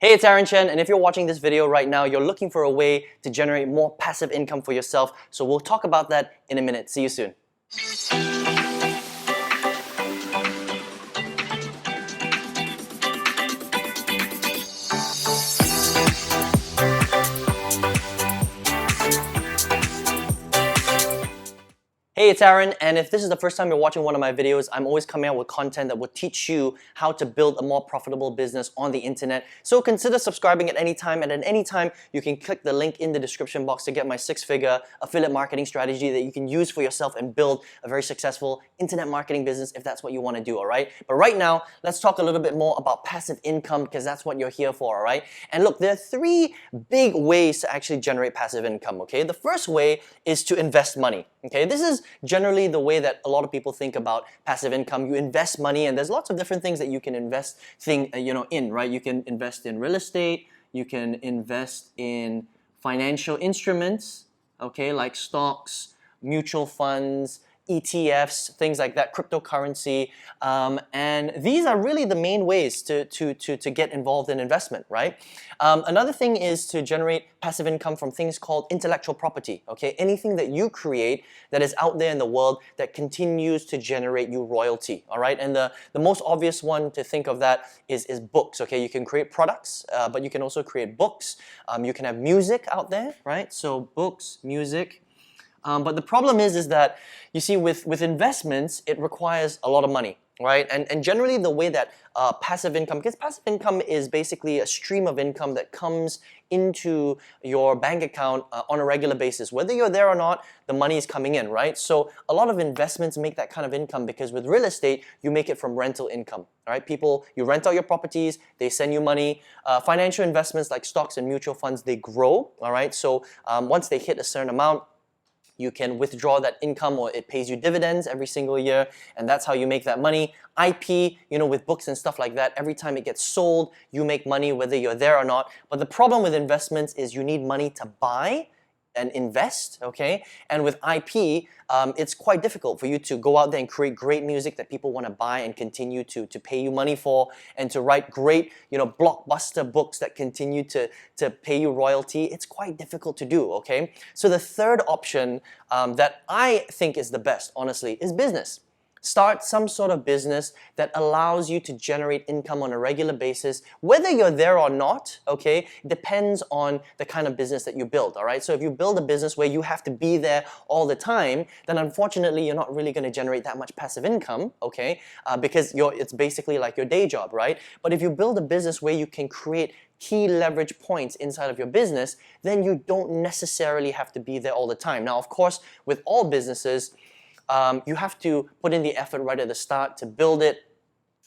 Hey, it's Aaron Chen, and if you're watching this video right now, you're looking for a way to generate more passive income for yourself. So we'll talk about that in a minute. See you soon. Hey, it's Aaron, and if this is the first time you're watching one of my videos, I'm always coming out with content that will teach you how to build a more profitable business on the internet. So consider subscribing at any time, and at any time, you can click the link in the description box to get my 6-figure affiliate marketing strategy that you can use for yourself and build a very successful internet marketing business if that's what you want to do, all right? But right now, let's talk a little bit more about passive income because that's what you're here for, all right? And look, there are 3 big ways to actually generate passive income, okay? The first way is to invest money. Okay, this is generally the way that a lot of people think about passive income. You invest money, and there's lots of different things that you can invest in, right? You can invest in real estate, you can invest in financial instruments, okay, like stocks, mutual funds, ETFs, things like that, cryptocurrency, and these are really the main ways to get involved in investment, right? Another thing is to generate passive income from things called intellectual property, okay? Anything that you create that is out there in the world that continues to generate you royalty, all right? And the most obvious one to think of that is books, okay? You can create products, but you can also create books. You can have music out there, right? So books, music. But the problem is that, you see, with investments, it requires a lot of money, right? And generally the way that passive income, because passive income is basically a stream of income that comes into your bank account on a regular basis. Whether you're there or not, the money is coming in, right? So a lot of investments make that kind of income because with real estate, you make it from rental income, all right? You rent out your properties, they send you money. Financial investments like stocks and mutual funds, they grow, all right? So once they hit a certain amount, you can withdraw that income, or it pays you dividends every single year, and that's how you make that money. IP, with books and stuff like that, every time it gets sold, you make money whether you're there or not. But the problem with investments is you need money to buy and invest, okay? And with IP, it's quite difficult for you to go out there and create great music that people want to buy and continue to pay you money for, and to write great, blockbuster books that continue to pay you royalty. It's quite difficult to do, okay? So the third option that I think is the best, honestly, is business. Start some sort of business that allows you to generate income on a regular basis, whether you're there or not, okay? Depends on the kind of business that you build, all right? So if you build a business where you have to be there all the time, then unfortunately you're not really going to generate that much passive income, okay? Because it's basically like your day job, right? But if you build a business where you can create key leverage points inside of your business, then you don't necessarily have to be there all the time. Now, of course, with all businesses, you have to put in the effort right at the start to build it.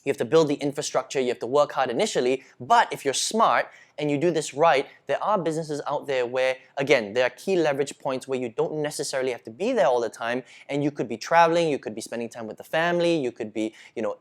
You have to build the infrastructure, you have to work hard initially, but if you're smart and you do this right, there are businesses out there where, again, there are key leverage points where you don't necessarily have to be there all the time, and you could be traveling, you could be spending time with the family, you could be,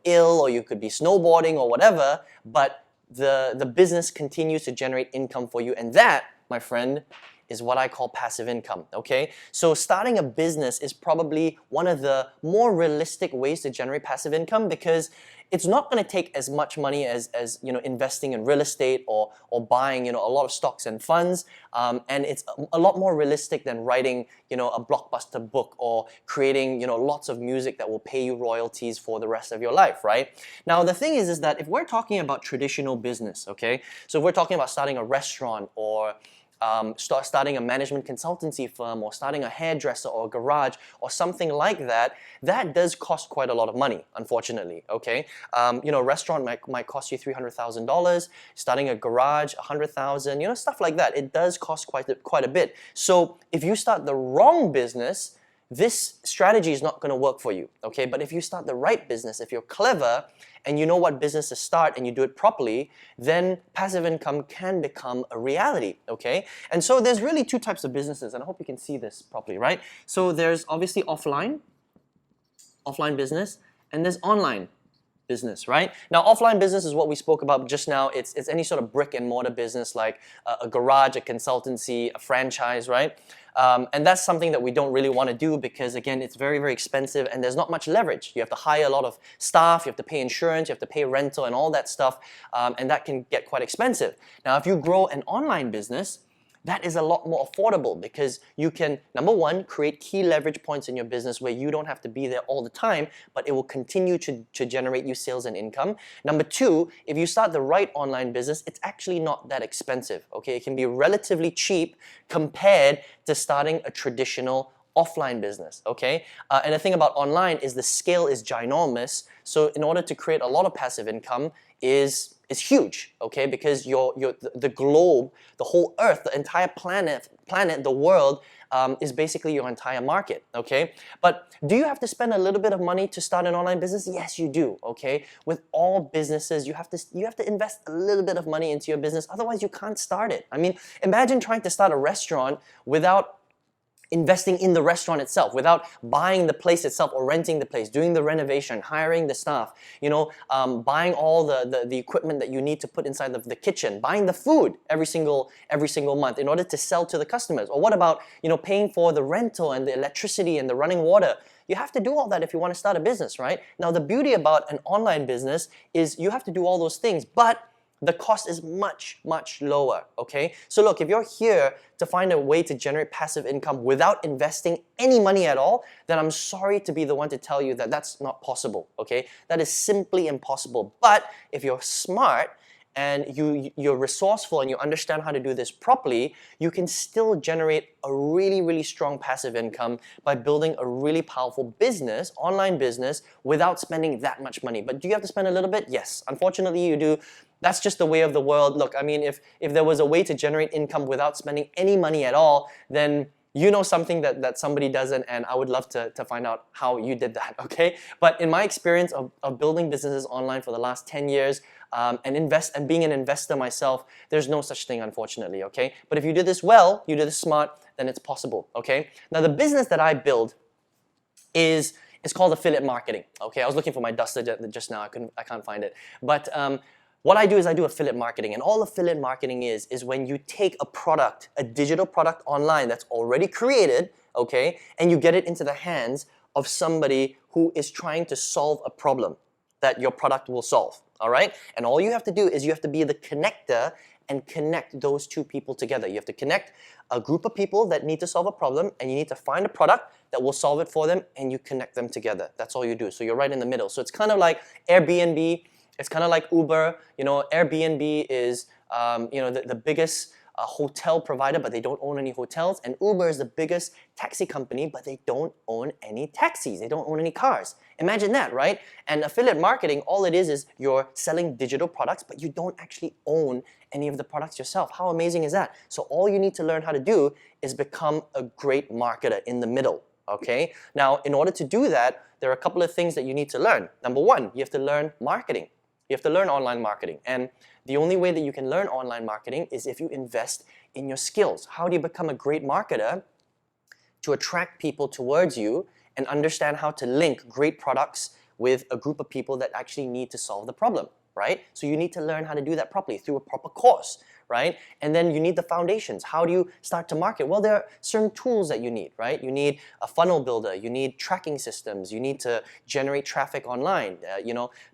ill, or you could be snowboarding or whatever, but the business continues to generate income for you, and that, my friend, is what I call passive income, okay? So starting a business is probably one of the more realistic ways to generate passive income because it's not going to take as much money as investing in real estate or buying a lot of stocks and funds, and it's a lot more realistic than writing a blockbuster book or creating lots of music that will pay you royalties for the rest of your life, right? Now the thing is that if we're talking about traditional business, okay, so if we're talking about starting a restaurant or starting a management consultancy firm or starting a hairdresser or a garage or something like that, that does cost quite a lot of money, unfortunately, okay? A restaurant might cost you $300,000, starting a garage, $100,000, stuff like that. It does cost quite a bit. So if you start the wrong business, this strategy is not going to work for you, okay? But if you start the right business, if you're clever and you know what business to start and you do it properly, then passive income can become a reality, okay? And so there's really 2 types of businesses, and I hope you can see this properly, right? So there's obviously offline business, and there's online business, right? Now, offline business is what we spoke about just now. It's any sort of brick and mortar business like a garage, a consultancy, a franchise, right? And that's something that we don't really want to do because, again, it's very, very expensive and there's not much leverage. You have to hire a lot of staff, you have to pay insurance, you have to pay rental and all that stuff, and that can get quite expensive. Now, if you grow an online business, that is a lot more affordable because you can, number one, create key leverage points in your business where you don't have to be there all the time, but it will continue to generate you sales and income. Number two, if you start the right online business, it's actually not that expensive, okay? It can be relatively cheap compared to starting a traditional offline business, okay? And the thing about online is the scale is ginormous, so in order to create a lot of passive income is huge, okay? Because the globe, the whole earth, the entire planet, the world, is basically your entire market, okay? But do you have to spend a little bit of money to start an online business? Yes, you do, okay? With all businesses, you have to invest a little bit of money into your business, otherwise you can't start it. I mean, imagine trying to start a restaurant without investing in the restaurant itself, without buying the place itself or renting the place, doing the renovation, hiring the staff, buying all the equipment that you need to put inside the kitchen, buying the food every single month in order to sell to the customers. Or what about, paying for the rental and the electricity and the running water? You have to do all that if you want to start a business, right? Now, the beauty about an online business is you have to do all those things, but the cost is much, much lower, okay? So look, if you're here to find a way to generate passive income without investing any money at all, then I'm sorry to be the one to tell you that that's not possible, okay? That is simply impossible. But if you're smart and you're resourceful and you understand how to do this properly, you can still generate a really, really strong passive income by building a really powerful business, online business, without spending that much money. But do you have to spend a little bit? Yes, unfortunately you do. That's just the way of the world. Look, I mean, if there was a way to generate income without spending any money at all, then you know something that somebody doesn't, and I would love to find out how you did that, okay? But in my experience of building businesses online for the last 10 years, and being an investor myself, there's no such thing, unfortunately, okay? But if you do this well, you do this smart, then it's possible, okay? Now, the business that I build is called affiliate marketing, okay? I was looking for my duster just now, I can't find it. But what I do is I do affiliate marketing, and all affiliate marketing is when you take a product, a digital product online that's already created, okay, and you get it into the hands of somebody who is trying to solve a problem that your product will solve, all right? And all you have to do is you have to be the connector and connect those two people together. You have to connect a group of people that need to solve a problem, and you need to find a product that will solve it for them, and you connect them together. That's all you do. So you're right in the middle. So it's kind of like Airbnb. It's kind of like Uber. Airbnb is the biggest hotel provider, but they don't own any hotels. And Uber is the biggest taxi company, but they don't own any taxis. They don't own any cars. Imagine that, right? And affiliate marketing, all it is you're selling digital products, but you don't actually own any of the products yourself. How amazing is that? So all you need to learn how to do is become a great marketer in the middle, okay? Now, in order to do that, there are a couple of things that you need to learn. Number one, you have to learn marketing. You have to learn online marketing. And the only way that you can learn online marketing is if you invest in your skills. How do you become a great marketer? To attract people towards you and understand how to link great products with a group of people that actually need to solve the problem, right? So you need to learn how to do that properly through a proper course, right? And then you need the foundations. How do you start to market? Well, there are certain tools that you need, right? You need a funnel builder, you need tracking systems, you need to generate traffic online,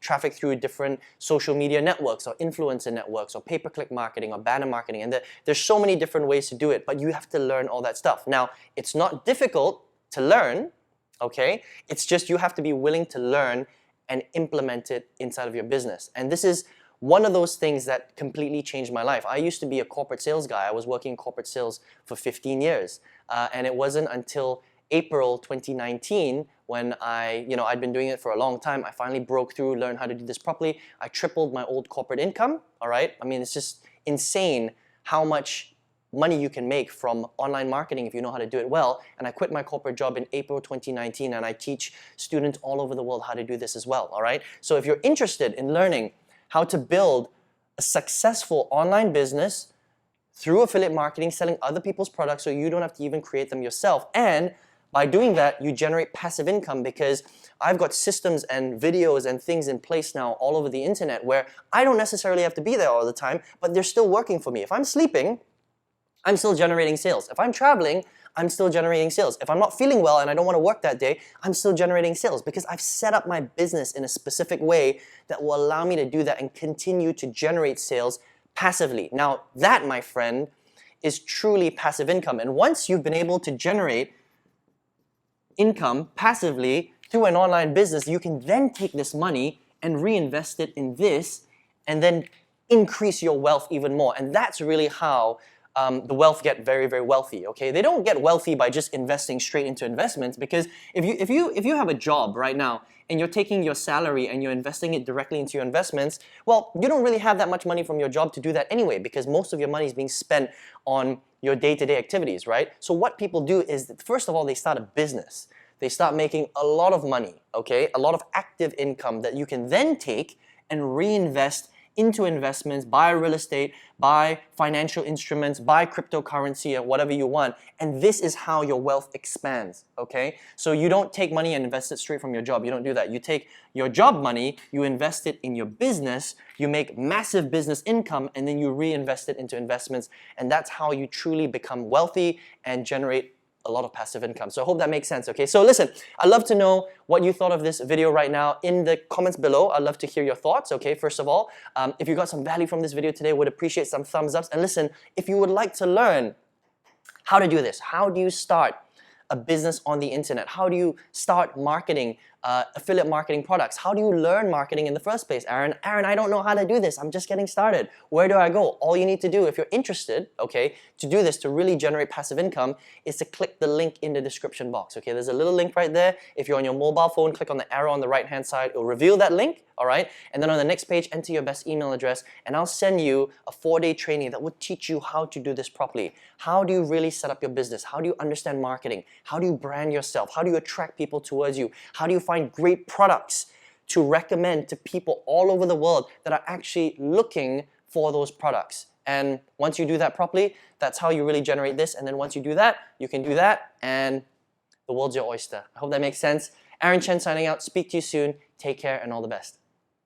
traffic through different social media networks or influencer networks or pay-per-click marketing or banner marketing. And there's so many different ways to do it, but you have to learn all that stuff. Now, it's not difficult to learn, okay? It's just you have to be willing to learn and implement it inside of your business. And this is one of those things that completely changed my life. I used to be a corporate sales guy. I was working in corporate sales for 15 years. And it wasn't until April 2019 when I'd been doing it for a long time. I finally broke through, learned how to do this properly. I tripled my old corporate income, all right? I mean, it's just insane how much money you can make from online marketing if you know how to do it well. And I quit my corporate job in April 2019, and I teach students all over the world how to do this as well, all right? So if you're interested in learning how to build a successful online business through affiliate marketing, selling other people's products so you don't have to even create them yourself, and By doing that, you generate passive income because I've got systems and videos and things in place now all over the internet where I don't necessarily have to be there all the time, but they're still working for me. If I'm sleeping, I'm still generating sales. If I'm traveling, I'm still generating sales. If I'm not feeling well and I don't want to work that day, I'm still generating sales because I've set up my business in a specific way that will allow me to do that and continue to generate sales passively. Now, that, my friend, is truly passive income. And once you've been able to generate income passively through an online business, you can then take this money and reinvest it in this and then increase your wealth even more. And that's really how the wealth get very, very wealthy, okay? They don't get wealthy by just investing straight into investments, because if you have a job right now and you're taking your salary and you're investing it directly into your investments, well, you don't really have that much money from your job to do that anyway, because most of your money is being spent on your day-to-day activities, right? So what people do is, first of all, they start a business. They start making a lot of money, okay? A lot of active income that you can then take and reinvest into investments, buy real estate, buy financial instruments, buy cryptocurrency or whatever you want. And this is how your wealth expands, okay? So you don't take money and invest it straight from your job. You don't do that. You take your job money, you invest it in your business, you make massive business income, and then you reinvest it into investments. And that's how you truly become wealthy and generate a lot of passive income. So I hope that makes sense, okay? So listen, I'd love to know what you thought of this video right now in the comments below. I'd love to hear your thoughts, okay? First of all, if you got some value from this video today, would appreciate some thumbs ups. And listen, if you would like to learn how to do this, how do you start a business on the internet? How do you start marketing, affiliate marketing products? How do you learn marketing in the first place? Aaron, I don't know how to do this. I'm just getting started. Where do I go? All you need to do, if you're interested, okay, to do this, to really generate passive income, is to click the link in the description box, okay? There's a little link right there. If you're on your mobile phone, click on the arrow on the right-hand side. It'll reveal that link, all right? And then on the next page, enter your best email address, and I'll send you a 4-day training that will teach you how to do this properly. How do you really set up your business? How do you understand marketing? How do you brand yourself? How do you attract people towards you? How do you find great products to recommend to people all over the world that are actually looking for those products? And once you do that properly, that's how you really generate this. And then once you do that, you can do that, and the world's your oyster. I hope that makes sense. Aaron Chen signing out. Speak to you soon. Take care and all the best.